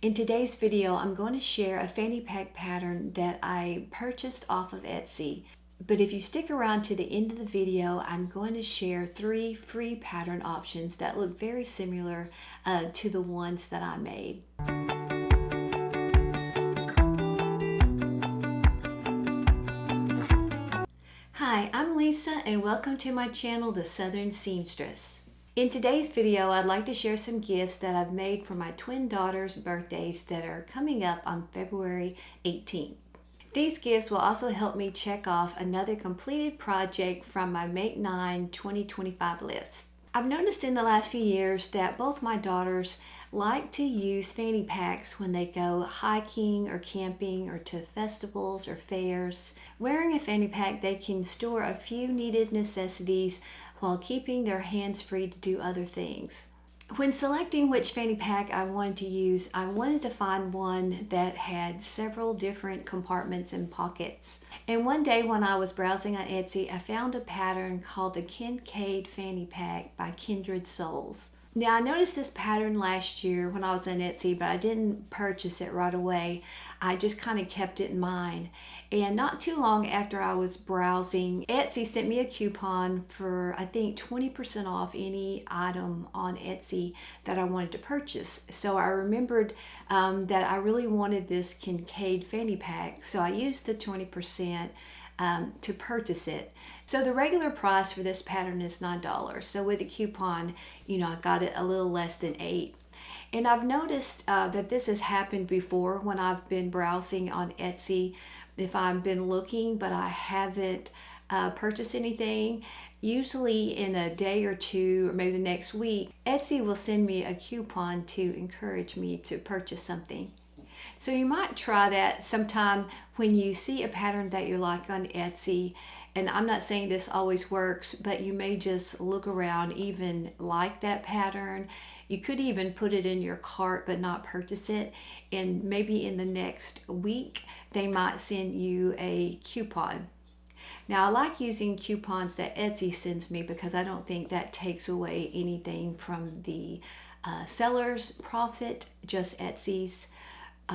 In today's video, I'm going to share a fanny pack pattern that I purchased off of Etsy. But if you stick around to the end of the video, I'm going to share 3 free pattern options that look very similar to the ones that I made. Hi, I'm Lisa and welcome to my channel, The Southern Seamstress. In today's video, I'd like to share some gifts that I've made for my twin daughters' birthdays that are coming up on February 18th. These gifts will also help me check off another completed project from my Make 9 2025 list. I've noticed in the last few years that both my daughters like to use fanny packs when they go hiking or camping or to festivals or fairs. Wearing a fanny pack, they can store a few needed necessities while keeping their hands free to do other things. When selecting which fanny pack I wanted to use, I wanted to find one that had several different compartments and pockets. And one day when I was browsing on Etsy, I found a pattern called the Kincaid Fanny Pack by Kindred Sewls. Now, I noticed this pattern last year when I was on Etsy, but I didn't purchase it right away. I just kind of kept it in mind. And not too long after I was browsing, Etsy sent me a coupon for, I think, 20% off any item on Etsy that I wanted to purchase. So I remembered that I really wanted this Kincaid Fanny Pack, so I used the 20% to purchase it. So the regular price for this pattern is $9. So with a coupon, I got it a little less than $8. And I've noticed that this has happened before when I've been browsing on Etsy. If I've been looking but I haven't purchased anything, usually in a day or two or maybe the next week, Etsy will send me a coupon to encourage me to purchase something. So you might try that sometime when you see a pattern that you like on Etsy. And I'm not saying this always works, but you may just look around, even like that pattern. You could even put it in your cart but not purchase it. And maybe in the next week, they might send you a coupon. Now, I like using coupons that Etsy sends me because I don't think that takes away anything from the seller's profit, just Etsy's.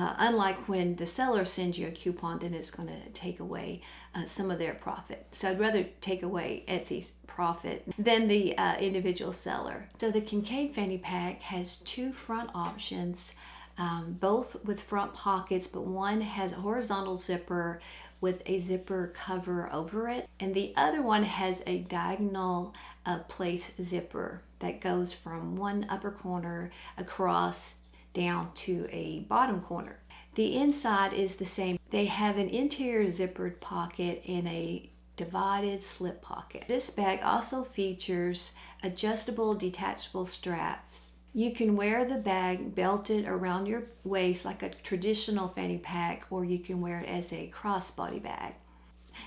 Unlike when the seller sends you a coupon, then it's going to take away some of their profit. So I'd rather take away Etsy's profit than the individual seller. So the Kincaid Fanny Pack has 2 front options, both with front pockets, but one has a horizontal zipper with a zipper cover over it, and the other one has a diagonal place zipper that goes from one upper corner across down to a bottom corner. The inside is the same. They have an interior zippered pocket and a divided slip pocket. This bag also features adjustable detachable straps. You can wear the bag belted around your waist like a traditional fanny pack, or you can wear it as a crossbody bag.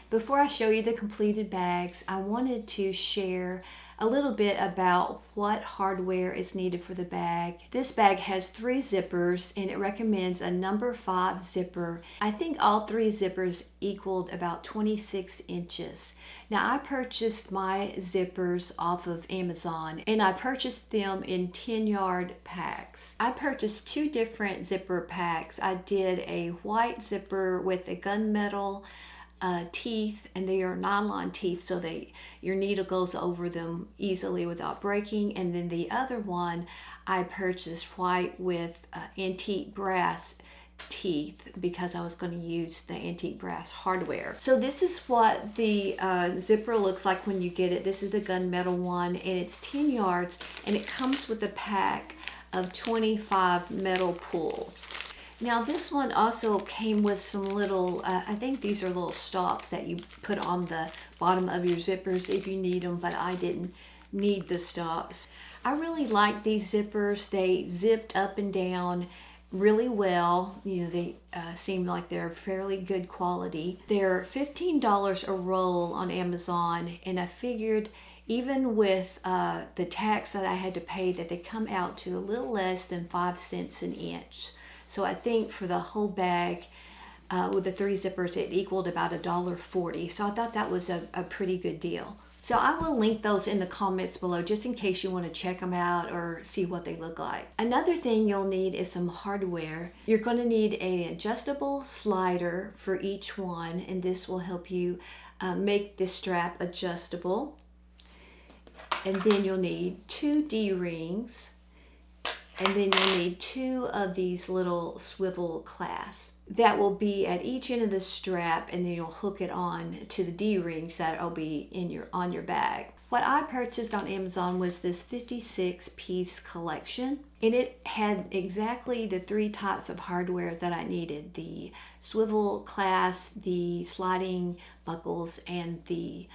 Before I show you the completed bags, I wanted to share a little bit about what hardware is needed for the bag. This bag has 3 zippers and it recommends a number 5 zipper. I think all 3 zippers equaled about 26 inches. Now, I purchased my zippers off of Amazon and I purchased them in 10-yard packs. I purchased 2 different zipper packs. I did a white zipper with a gunmetal teeth, and they are nylon teeth, so your needle goes over them easily without breaking. And then the other one I purchased white with antique brass teeth because I was going to use the antique brass hardware. So this is what the zipper looks like when you get it. This is the gunmetal one, and it's 10 yards, and it comes with a pack of 25 metal pulls. Now, this one also came with some little, I think these are little stops that you put on the bottom of your zippers if you need them, but I didn't need the stops. I really like these zippers. They zipped up and down really well. They seem like they're fairly good quality. They're $15 a roll on Amazon, and I figured even with the tax that I had to pay, that they come out to a little less than 5 cents an inch. So I think for the whole bag with the 3 zippers, it equaled about $1.40. So I thought that was a pretty good deal. So I will link those in the comments below just in case you want to check them out or see what they look like. Another thing you'll need is some hardware. You're going to need an adjustable slider for each one, and this will help you make the strap adjustable. And then you'll need 2 D-rings, and then you'll need 2 of these little swivel clasps that will be at each end of the strap, and then you'll hook it on to the D-rings that will be on your bag. What I purchased on Amazon was this 56-piece collection, and it had exactly the 3 types of hardware that I needed: the swivel clasps, the sliding buckles, and the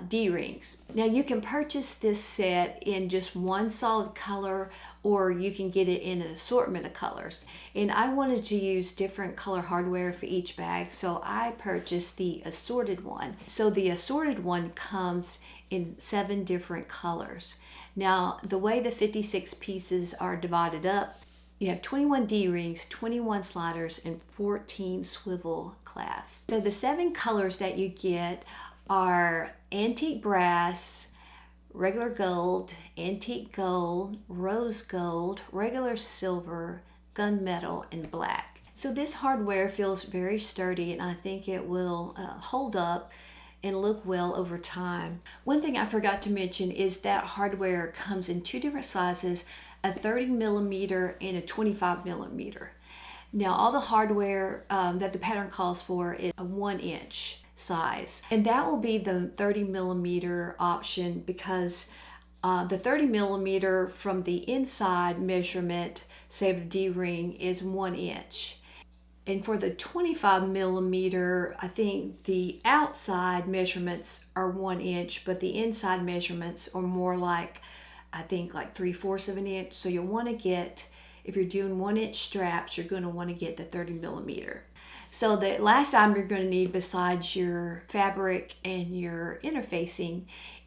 D-rings. Now you can purchase this set in just one solid color, or you can get it in an assortment of colors. And I wanted to use different color hardware for each bag, so I purchased the assorted one. So the assorted one comes in 7 different colors. Now the way the 56 pieces are divided up, you have 21 D-rings, 21 sliders, and 14 swivel clasps. So the 7 colors that you get are antique brass, regular gold, antique gold, rose gold, regular silver, gunmetal, and black. So this hardware feels very sturdy, and I think it will hold up and look well over time. One thing I forgot to mention is that hardware comes in 2 different sizes, a 30mm and a 25mm. Now all the hardware that the pattern calls for is a 1-inch size, and that will be the 30mm option, because the 30mm from the inside measurement, say the D-ring, is 1 inch, and for the 25mm, I think the outside measurements are 1 inch, but the inside measurements are more like, I think, like 3/4 of an inch. So you'll want to get, if you're doing 1-inch straps, you're going to want to get the 30mm. So the last item you're going to need besides your fabric and your interfacing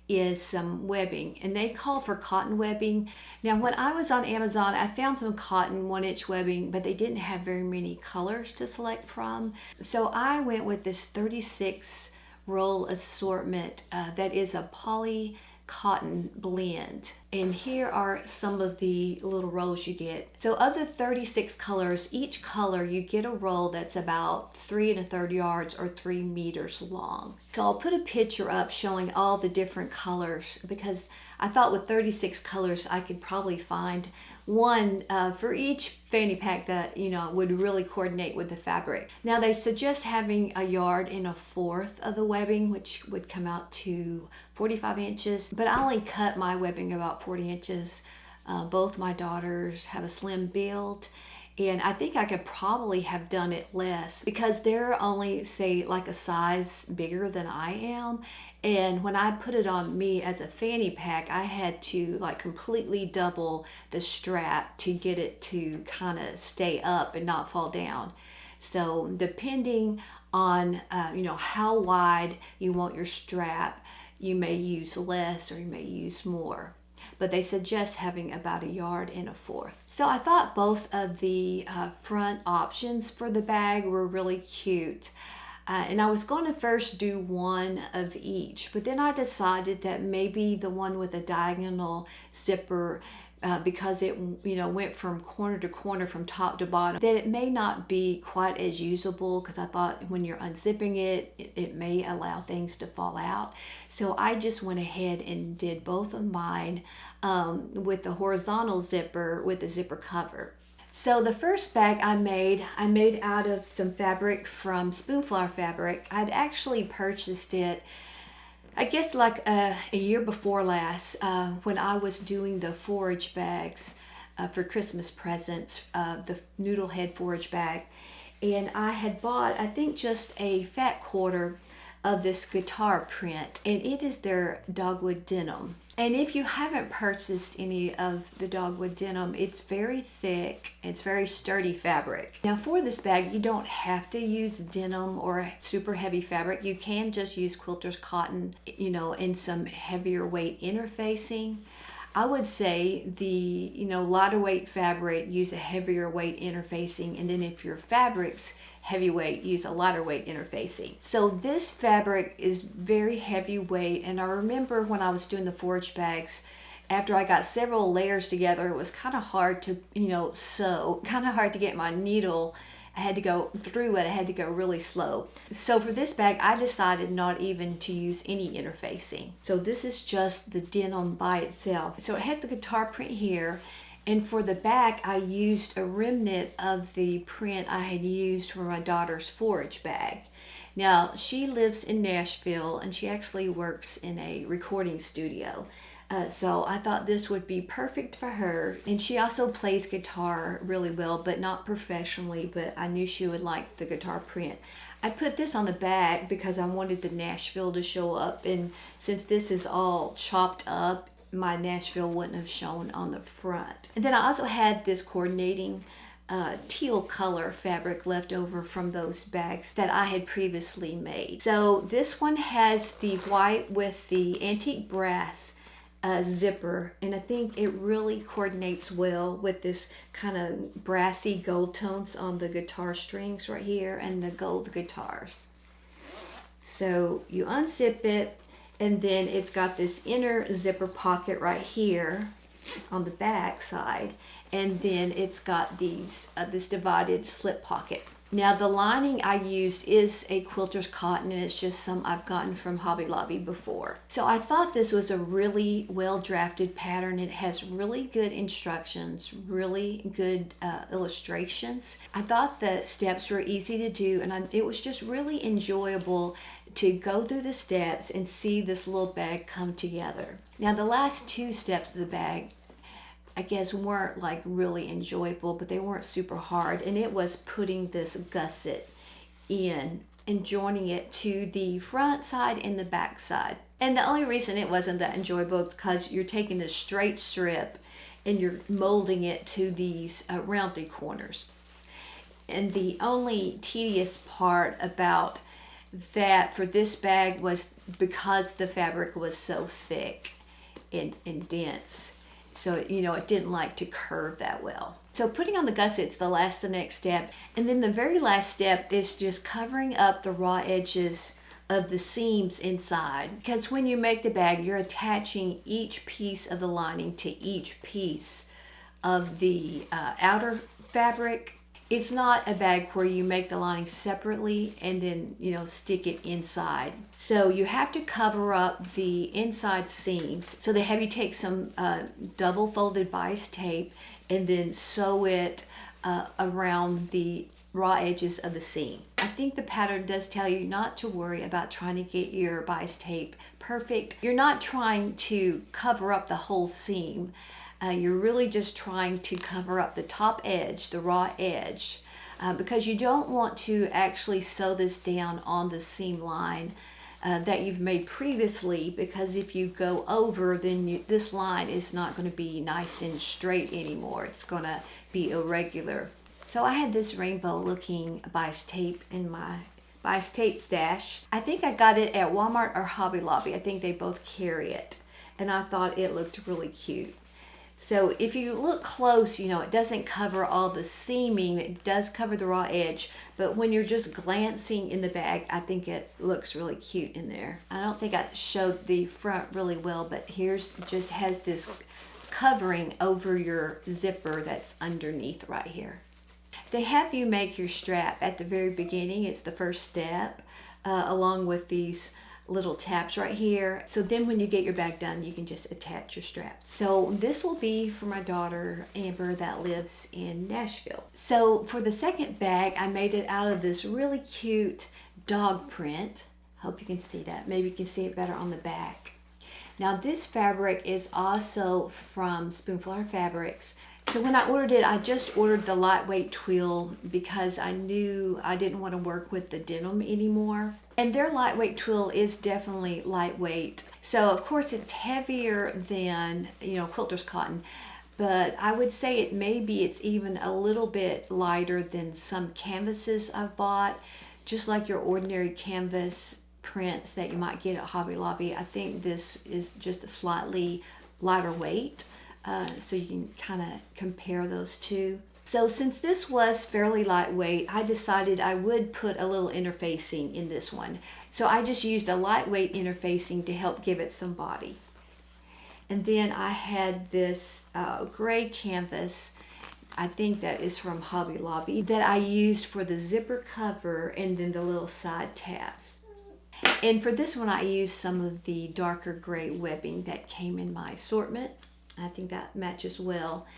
is some webbing, and they call for cotton webbing. Now when I was on Amazon, I found some cotton 1-inch webbing, but they didn't have very many colors to select from. So I went with this 36 roll assortment that is a poly cotton blend, and here are some of the little rolls you get. So of the 36 colors, each color you get a roll that's about 3 1/3 yards or 3 meters long. So I'll put a picture up showing all the different colors, because I thought with 36 colors I could probably find one for each fanny pack that, you know, would really coordinate with the fabric. Now they suggest having 1/4 of the webbing, which would come out to 45 inches, but I only cut my webbing about 40 inches. Both my daughters have a slim build, and I think I could probably have done it less, because they're only, say, like a size bigger than I am. And when I put it on me as a fanny pack, I had to like completely double the strap to get it to kind of stay up and not fall down. So depending on you know, how wide you want your strap, you may use less or you may use more. But they suggest having about 1 1/4 yards. So I thought both of the front options for the bag were really cute. And I was going to first do one of each, but then I decided that maybe the one with a diagonal zipper, because it, you know, went from corner to corner from top to bottom, that it may not be quite as usable, because I thought when you're unzipping it, it may allow things to fall out. So I just went ahead and did both of mine with the horizontal zipper with the zipper cover. So the first bag I made out of some fabric from Spoonflower Fabric. I'd actually purchased it, I guess, like a year before last, when I was doing the forage bags for Christmas presents, the noodle head forage bag. And I had bought, I think, just a fat quarter of this guitar print, and it is their dogwood denim. And if you haven't purchased any of the dogwood denim, it's very thick, it's very sturdy fabric. Now for this bag, you don't have to use denim or super heavy fabric. You can just use quilter's cotton, you know, and some heavier weight interfacing. I would say the, lighter weight fabric, use a heavier weight interfacing, and then if your fabric's heavyweight, use a lighter weight interfacing. So this fabric is very heavyweight, and I remember when I was doing the forage bags, after I got several layers together, it was kind of hard to, sew, kind of hard to get my needle. I had to go through it, I had to go really slow. So for this bag, I decided not even to use any interfacing. So this is just the denim by itself. So it has the guitar print here, and for the back, I used a remnant of the print I had used for my daughter's forage bag. Now, she lives in Nashville, and she actually works in a recording studio. So I thought this would be perfect for her. And she also plays guitar really well, but not professionally, but I knew she would like the guitar print. I put this on the back because I wanted the Nashville to show up, and since this is all chopped up, my Nashville wouldn't have shown on the front. And then I also had this coordinating teal color fabric left over from those bags that I had previously made. So this one has the white with the antique brass zipper, and I think it really coordinates well with this kind of brassy gold tones on the guitar strings right here and the gold guitars. So you unzip it, and then it's got this inner zipper pocket right here on the back side, and then it's got these this divided slip pocket. Now the lining I used is a quilter's cotton, and it's just some I've gotten from Hobby Lobby before. So I thought this was a really well drafted pattern. It has really good instructions, really good illustrations. I thought the steps were easy to do, and it was just really enjoyable to go through the steps and see this little bag come together. Now the last two steps of the bag, I guess, weren't like really enjoyable, but they weren't super hard, and it was putting this gusset in and joining it to the front side and the back side. And the only reason it wasn't that enjoyable is because you're taking this straight strip and you're molding it to these rounded corners. And the only tedious part about that for this bag was because the fabric was so thick and dense. So, it didn't like to curve that well. So putting on the gussets, the next step. And then the very last step is just covering up the raw edges of the seams inside. Because when you make the bag, you're attaching each piece of the lining to each piece of the outer fabric. It's not a bag where you make the lining separately and then, stick it inside. So you have to cover up the inside seams. So they have you take some double folded bias tape and then sew it around the raw edges of the seam. I think the pattern does tell you not to worry about trying to get your bias tape perfect. You're not trying to cover up the whole seam. You're really just trying to cover up the top edge, the raw edge, because you don't want to actually sew this down on the seam line that you've made previously, because if you go over, then this line is not going to be nice and straight anymore. It's going to be irregular. So I had this rainbow looking bias tape in my bias tape stash. I think I got it at Walmart or Hobby Lobby. I think they both carry it, and I thought it looked really cute. So if you look close, it doesn't cover all the seaming. It does cover the raw edge, but when you're just glancing in the bag, I think it looks really cute in there. I don't think I showed the front really well, but here's just has this covering over your zipper that's underneath right here. They have you make your strap at the very beginning. It's the first step, along with these little tabs right here. So then when you get your bag done, you can just attach your straps. So this will be for my daughter Amber that lives in Nashville. So for the second bag, I made it out of this really cute dog print. Hope you can see that. Maybe you can see it better on the back. Now this fabric is also from Spoonflower Fabrics. So when I ordered it, I just ordered the lightweight twill because I knew I didn't want to work with the denim anymore. And their lightweight twill is definitely lightweight. So of course it's heavier than, quilter's cotton, but I would say it's even a little bit lighter than some canvases I've bought, just like your ordinary canvas prints that you might get at Hobby Lobby. I think this is just a slightly lighter weight. So you can kind of compare those two. So since this was fairly lightweight, I decided I would put a little interfacing in this one. So I just used a lightweight interfacing to help give it some body. And then I had this gray canvas, I think that is from Hobby Lobby, that I used for the zipper cover and then the little side tabs. And for this one I used some of the darker gray webbing that came in my assortment. I think that matches well.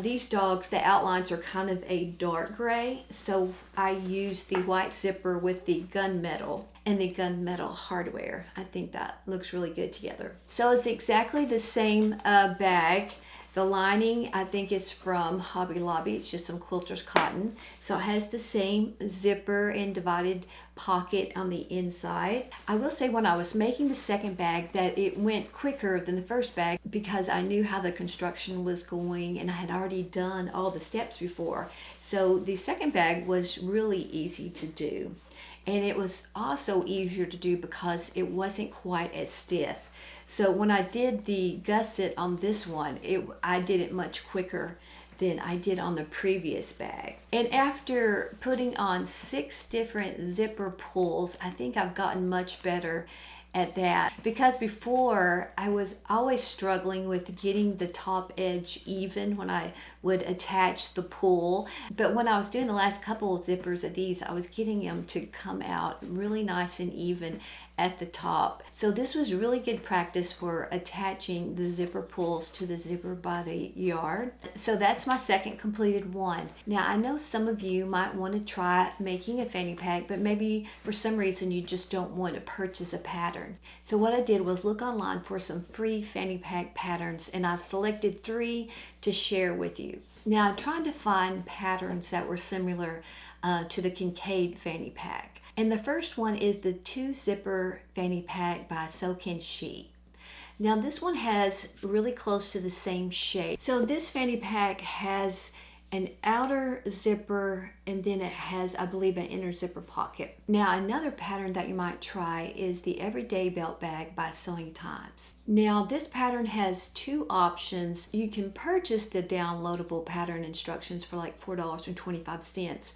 These dogs, the outlines are kind of a dark gray, so I used the white zipper with the gunmetal and the gunmetal hardware. I think that looks really good together. So it's exactly the same bag. The lining, I think it's from Hobby Lobby. It's just some quilter's cotton. So it has the same zipper and divided pocket on the inside. I will say when I was making the second bag that it went quicker than the first bag because I knew how the construction was going and I had already done all the steps before. So the second bag was really easy to do. And it was also easier to do because it wasn't quite as stiff. So when I did the gusset on this one, I did it much quicker than I did on the previous bag. And after putting on 6 different zipper pulls, I think I've gotten much better at that, because before I was always struggling with getting the top edge even when I would attach the pull. But when I was doing the last couple of zippers of these, I was getting them to come out really nice and even at the top. So this was really good practice for attaching the zipper pulls to the zipper by the yard. So that's my second completed one. Now I know some of you might want to try making a fanny pack, but maybe for some reason you just don't want to purchase a pattern. So what I did was look online for some free fanny pack patterns, and I've selected 3 to share with you. Now I'm trying to find patterns that were similar to the Kincaid Fanny Pack. And the first one is the 2-zipper fanny pack by Kincaid. Now this one has really close to the same shape. So this fanny pack has an outer zipper and then it has, I believe, an inner zipper pocket. Now another pattern that you might try is the Everyday Belt Bag by Sewing Times. Now this pattern has 2 options. You can purchase the downloadable pattern instructions for like $4.25.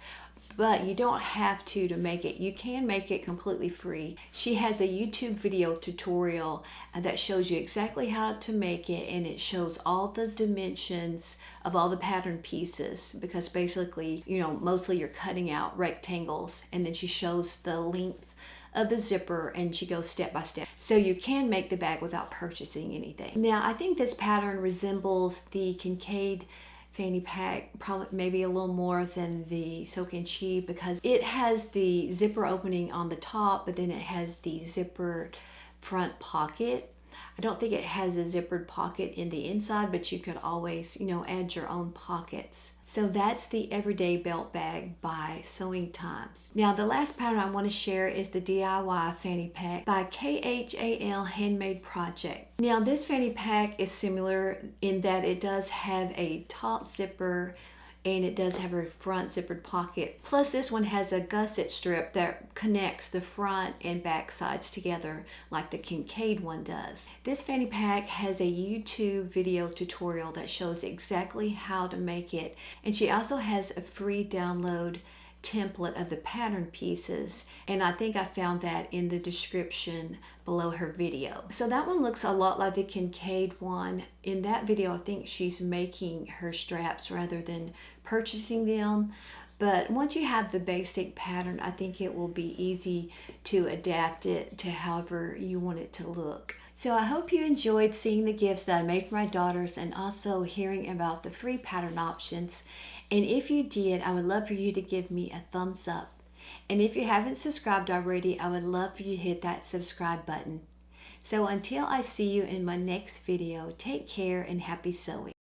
But you don't have to make it. You can make it completely free. She has a YouTube video tutorial that shows you exactly how to make it, and it shows all the dimensions of all the pattern pieces, because basically, you know, mostly you're cutting out rectangles, and then she shows the length of the zipper and she goes step by step. So you can make the bag without purchasing anything. Now I think this pattern resembles the Kincaid Fanny Pack, probably maybe a little more than the Kincaid, because it has the zipper opening on the top, but then it has the zippered front pocket. I don't think it has a zippered pocket in the inside, but you could always, you know, add your own pockets. So that's the Everyday Belt Bag by Sewing Times. Now the last pattern I want to share is the DIY Fanny Pack by KHAL Handmade Project. Now this fanny pack is similar in that it does have a top zipper and it does have a front zippered pocket. Plus this one has a gusset strip that connects the front and back sides together like the Kincaid one does. This fanny pack has a YouTube video tutorial that shows exactly how to make it, and she also has a free download template of the pattern pieces, and I think I found that in the description below her video. So that one looks a lot like the Kincaid one. In that video I think she's making her straps rather than purchasing them, but once you have the basic pattern I think it will be easy to adapt it to however you want it to look. So I hope you enjoyed seeing the gifts that I made for my daughters and also hearing about the free pattern options. And if you did, I would love for you to give me a thumbs up. And if you haven't subscribed already, I would love for you to hit that subscribe button. So until I see you in my next video, take care and happy sewing.